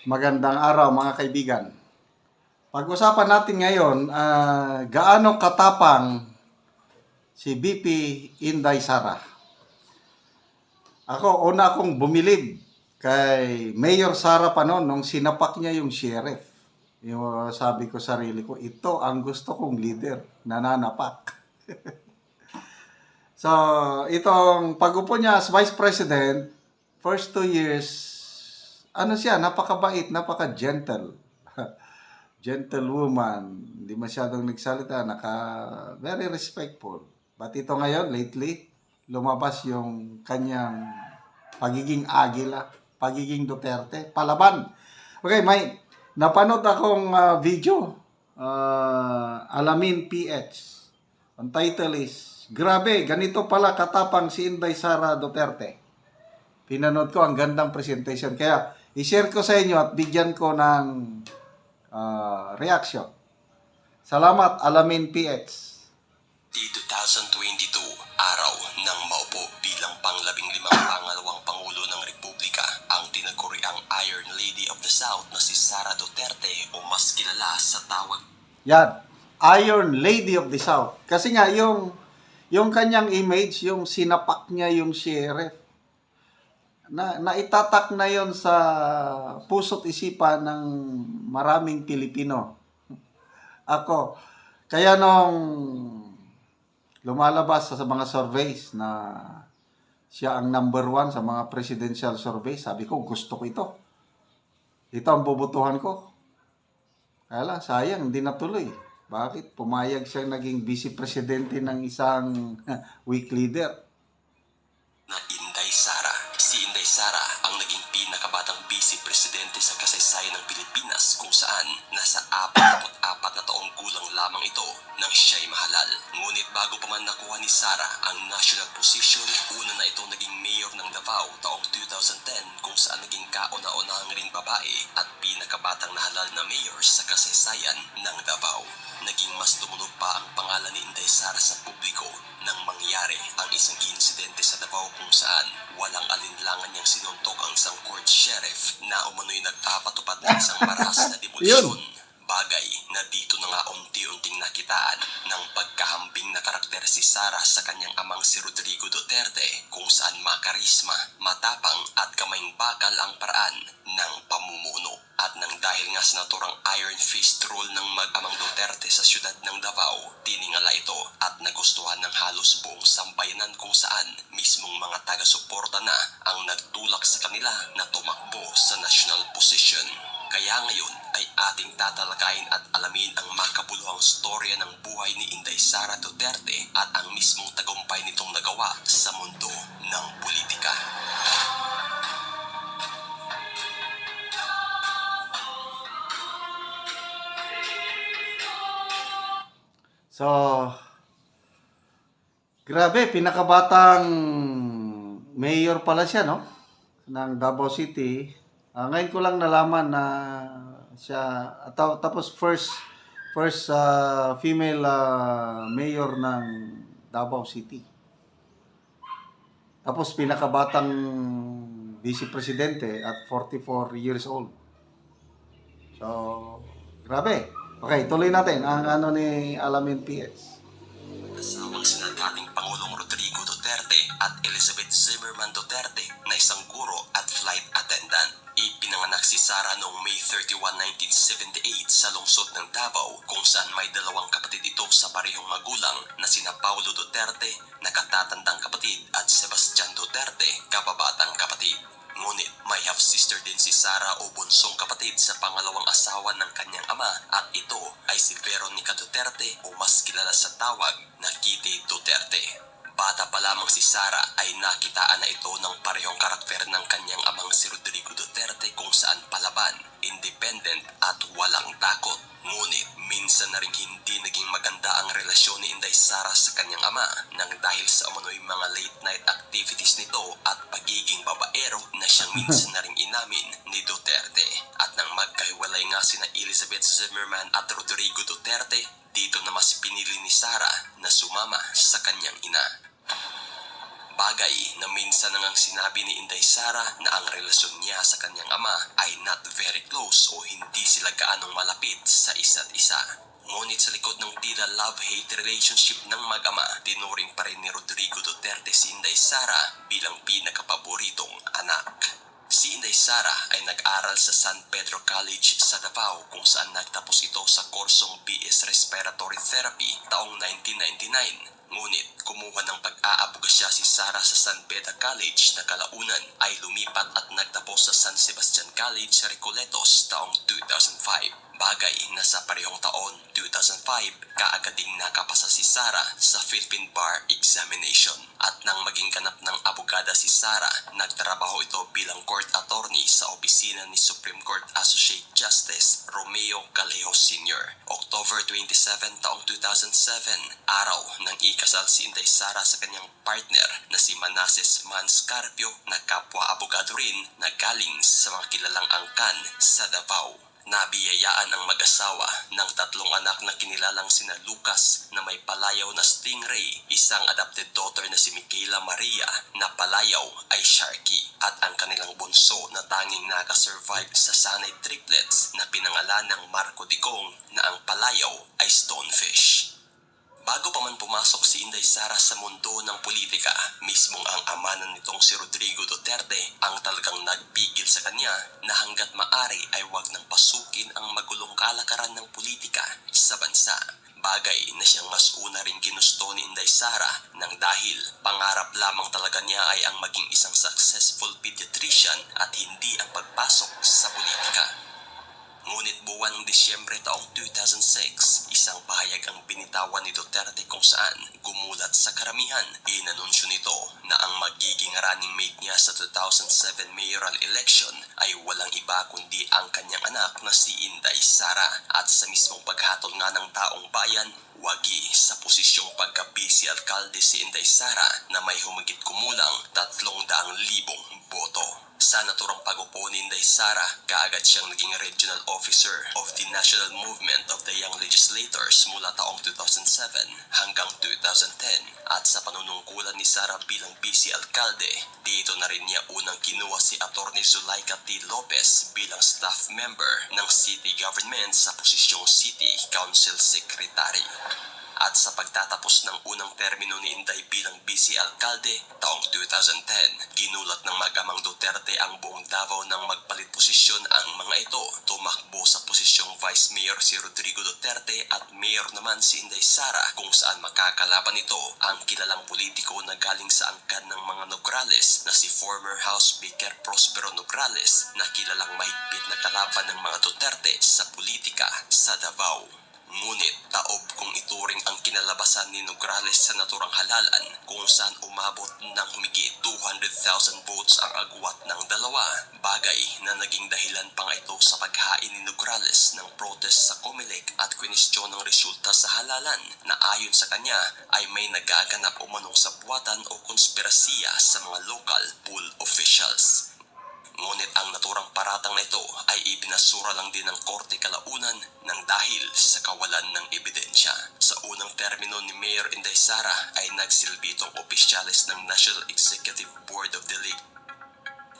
Magandang araw mga kaibigan. Pag-usapan natin ngayon, gaano katapang si VP Inday Sara. Una akong bumilib kay Mayor Sara pa noon nung sinapak niya yung sheriff. Yung sabi ko sarili ko, ito ang gusto kong leader, nananapak. So, itong pag-upo niya as Vice President, first 2 years, napakabait, napaka-gentle. Gentlewoman, hindi masyadong nagsalita, very respectful. But ito ngayon, lately, lumabas yung kanyang pagiging agila, pagiging Duterte, palaban. Okay, may napanood akong video, Alamin PH. Ang title is, grabe, ganito pala katapang si Inday Sara Duterte. Pinanood ko, ang gandang presentation. Kaya, i-share ko sa inyo at bigyan ko ng reaction. Salamat, Alamin PX. Di 2022, araw ng maupo bilang pang-15 pangalawang Pangulo ng Republika, ang tinaguriang Iron Lady of the South na si Sara Duterte o mas kilala sa tawag. Yan, Iron Lady of the South. Kasi nga, yung kanyang image, yung sinapak niya yung sheriff, naitatak na yon sa puso't isipan ng maraming Pilipino. Kaya nung lumalabas sa mga surveys na siya ang number 1 sa mga presidential surveys, sabi ko, gusto ko ito. Ito ang bubutuhan ko. Kaya lang, sayang, hindi natuloy. Bakit? Pumayag siyang naging vice presidente ng isang weak leader. Na Inday Sara. Si Inday Sara ang naging pinakabatang vice-presidente sa kasaysayan ng Pilipinas kung saan nasa 44 na taong gulang lamang ito nang siya'y mahalal. Ngunit bago pa man nakuha ni Sara ang national position, una na itong naging mayor ng Davao taong 2010 kung saan naging kauna-unahang ring babae at pinakabatang nahalal na mayor sa kasaysayan ng Davao. Naging mas tumunog pa ang pangalan ni Inday Sara sa publiko nang mangyari ang isang insidente sa Davao kung saan walang alinlangan niyang sinuntok ang isang court sheriff na umano'y nagpapatupad ng isang maras na demolisyon. Bagay na dito na nga unti-unting nakitaan ng pagkahambing na karakter si Sara sa kanyang amang si Rodrigo Duterte kung saan makarisma, matapang at kamayng bakal ang paraan ng pamumuno. At nang dahil nga sa naturang iron fist rule ng mag-amang Duterte sa siyudad ng Davao, tiningala ito at nagustuhan ng halos buong sambayanan kung saan mismong mga taga-suporta na ang nagtulak sa kanila na tumakbo sa national position. Kaya ngayon ay ating tatalakayin at alamin ang makabuluhang storya ng buhay ni Inday Sara Duterte at ang mismong tagumpay nitong nagawa sa mundo ng politika. So, grabe, pinakabatang mayor pala siya, no? Ng Davao City. Ngayon ko lang nalaman na siya, tapos first female mayor ng Davao City. Tapos pinakabatang vice-presidente at 44 years old. So, grabe. Okay, tuloy natin ang ni Alamin PS. Asawang sina dating Pangulong Rodrigo Duterte at Elizabeth Zimmerman Duterte na isang guro at flight attendant. Ipinanganak si Sara noong May 31, 1978 sa lungsod ng Davao kung saan may dalawang kapatid ito sa parehong magulang na sina Paulo Duterte, nakatatandang kapatid, at Sebastian Duterte, kababatang kapatid. Ngunit may half-sister din si Sara o bunsong kapatid sa pangalawang asawa ng kanyang ama at ito ay si Veronica Duterte o mas kilala sa tawag na Kitty Duterte. Bata pa lamang si Sara ay nakitaan na ito ng parehong karakter ng kanyang amang si Rodrigo Duterte kung saan palaban, independent at walang takot. Ngunit minsan na rin hindi naging maganda ang relasyon ni Inday Sara sa kanyang ama nang dahil sa umano'y mga late night activities nito at pagiging babaero na siyang minsan na rin inamin ni Duterte. At nang magkahiwalay nga sina Elizabeth Zimmerman at Rodrigo Duterte, dito na mas pinili ni Sara na sumama sa kanyang ina. Bagay na minsan nang sinabi ni Inday Sara na ang relasyon niya sa kanyang ama ay not very close o hindi sila gaanong malapit sa isa't isa. Ngunit sa likod ng tila love-hate relationship ng mag-ama, tinuring pa rin ni Rodrigo Duterte si Inday Sara bilang pinakapaboritong anak. Si Inday Sara ay nag-aral sa San Pedro College sa Davao kung saan nagtapos ito sa kursong BS Respiratory Therapy taong 1999. Ngunit kumuha ng pag-aabogasya si Sara sa San Beda College na kalaunan ay lumipat at nagtapos sa San Sebastian College sa Recoletos taong 2005. Bagay na sa parehong taon, 2005, kaagad ding nakapasa si Sara sa Philippine Bar Examination. At nang maging ganap ng abogada si Sara, nagtrabaho ito bilang court attorney sa opisina ni Supreme Court Associate Justice Romeo Callejo Sr. October 27 taong 2007, araw nang ikasal si Inday Sara sa kanyang partner na si Manasseh Mans Carpio na kapwa abogado rin na galing sa mga kilalang angkan sa Davao. Nabiyayaan ang mag-asawa ng 3 anak na kinilalang sina Lucas na may palayaw na Stingray, isang adopted daughter na si Michaela Maria na palayaw ay Sharky, at ang kanilang bunso na tanging nakasurvive sa sanay triplets na pinangalan ng Marco Digong na ang palayaw ay Stonefish. Bago pa man pumasok si Inday Sara sa mundo ng politika, mismong ang ama na nitong si Rodrigo Duterte ang talagang nagpigil sa kanya na hanggat maari ay wag nang pasukin ang magulong kalakaran ng politika sa bansa. Bagay na siyang mas una ring ginusto ni Inday Sara nang dahil pangarap lamang talaga niya ay ang maging isang successful pediatrician at hindi ang pagpasok sa politika. Ngunit buwan ng Disyembre taong 2006, isang pahayag ang binitawan ni Duterte kung saan gumulat sa karamihan. Inanunsyo nito na ang magiging running mate niya sa 2007 mayoral election ay walang iba kundi ang kanyang anak na si Inday Sara. At sa mismong paghatol nga ng taong bayan, wagi sa posisyong pagka-vice alkalde si Inday Sara na may humigit kumulang 300,000 boto. Sa naturang pag-upo ni Inday Sara, kaagad siyang naging Regional Officer of the National Movement of the Young Legislators mula taong 2007 hanggang 2010. At sa panunungkulan ni Sara bilang Vice Alkalde, dito na rin niya unang kinuha si Atty. Zulaika T. Lopez bilang staff member ng city government sa posisyong City Council Secretary. At sa pagtatapos ng unang termino ni Inday bilang Vice Alkalde taong 2010, ginulat ng mag-amang Duterte ang buong Davao nang magpalit posisyon ang mga ito. Tumakbo sa posisyong Vice Mayor si Rodrigo Duterte at Mayor naman si Inday Sara, kung saan makakalaban ito ang kilalang politiko na galing sa angkan ng mga Nograles na si former House Speaker Prospero Nograles na kilalang mahigpit na kalaban ng mga Duterte sa politika sa Davao. Ngunit taob kung ituring ang kinalabasan ni Nograles sa naturang halalan, kung saan umabot ng humigit 200,000 votes ang agwat ng dalawa. Bagay na naging dahilan pa nga ito sa paghain ni Nograles ng protest sa COMELEC at kwenestyon ng resulta sa halalan na ayon sa kanya ay may nagaganap umanong sabwatan o konspirasiya sa mga local poll officials. Ngunit ang naturang paratang na ito ay ibinasura lang din ng Korte kalaunan nang dahil sa kawalan ng ebidensya. Sa unang termino ni Mayor Inday Sara ay nagsilbi itong opisyalis ng National Executive Board of the League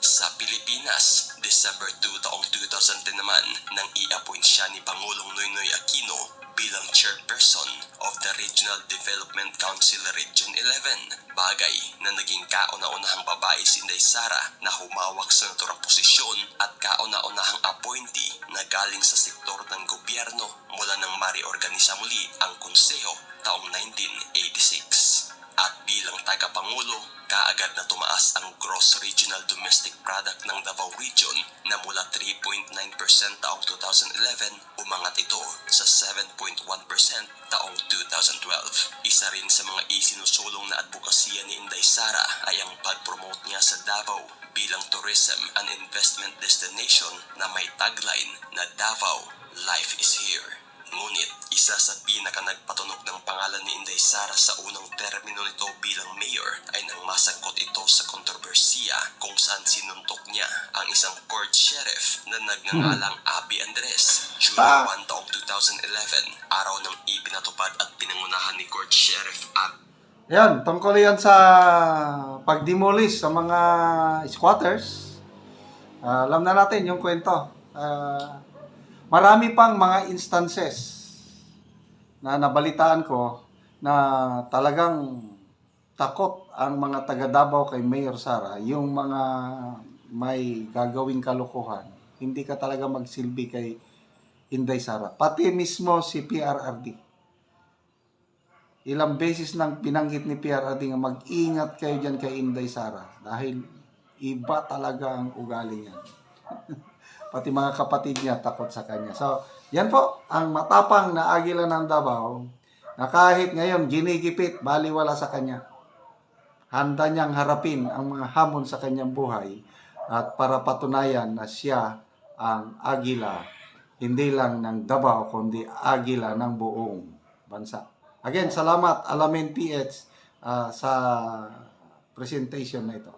sa Pilipinas. December 2 taong 2010 naman nang i-appoint siya ni Pangulong Noynoy Aquino bilang chairperson of the Regional Development Council Region 11. Bagay na naging kauna-unahang babae si Inday Sara na humawak sa naturang posisyon at kauna-unahang appointee na galing sa sektor ng gobyerno mula nang mariorganisa muli ang konseho taong 1986. At bilang tagapangulo, kaagad na tumaas ang gross regional domestic product ng Davao Region na mula 3.9% taong 2011, umangat ito sa 7.1% taong 2012. Isa rin sa mga isinusulong na advokasya ni Inday Sara ay ang pag-promote niya sa Davao bilang tourism and investment destination na may tagline na Davao, Life is Here. Ngunit isa sa pinaka-nagpatunog ng pangalan ni Inday Sara sa unang termino nito bilang mayor ay nang masangkot ito sa kontrobersiya kung saan sinuntok niya ang isang court sheriff na nagngangalang Abby Andres. June 1 taong 2011, araw ng ipinatupad at pinangunahan ni Court Sheriff Abby Yan, tungkol yan sa pagdemolish sa mga squatters. Alam na natin yung kwento. Marami pang mga instances na nabalitaan ko na talagang takot ang mga taga Davao kay Mayor Sara, yung mga may gagawing kalokohan. Hindi ka talaga magsilbi kay Inday Sara. Pati mismo si PRRD. Ilang beses nang binanggit ni PRRD nga mag-ingat kayo dyan kay Inday Sara dahil iba talaga ang ugali niya. Pati mga kapatid niya takot sa kanya. So, yan po ang matapang na Agila ng Davao na kahit ngayon ginigipit, baliwala sa kanya. Handa niyang harapin ang mga hamon sa kanyang buhay at para patunayan na siya ang Agila, hindi lang ng Davao, kundi Agila ng buong bansa. Again, salamat Alamin PH sa presentation na ito.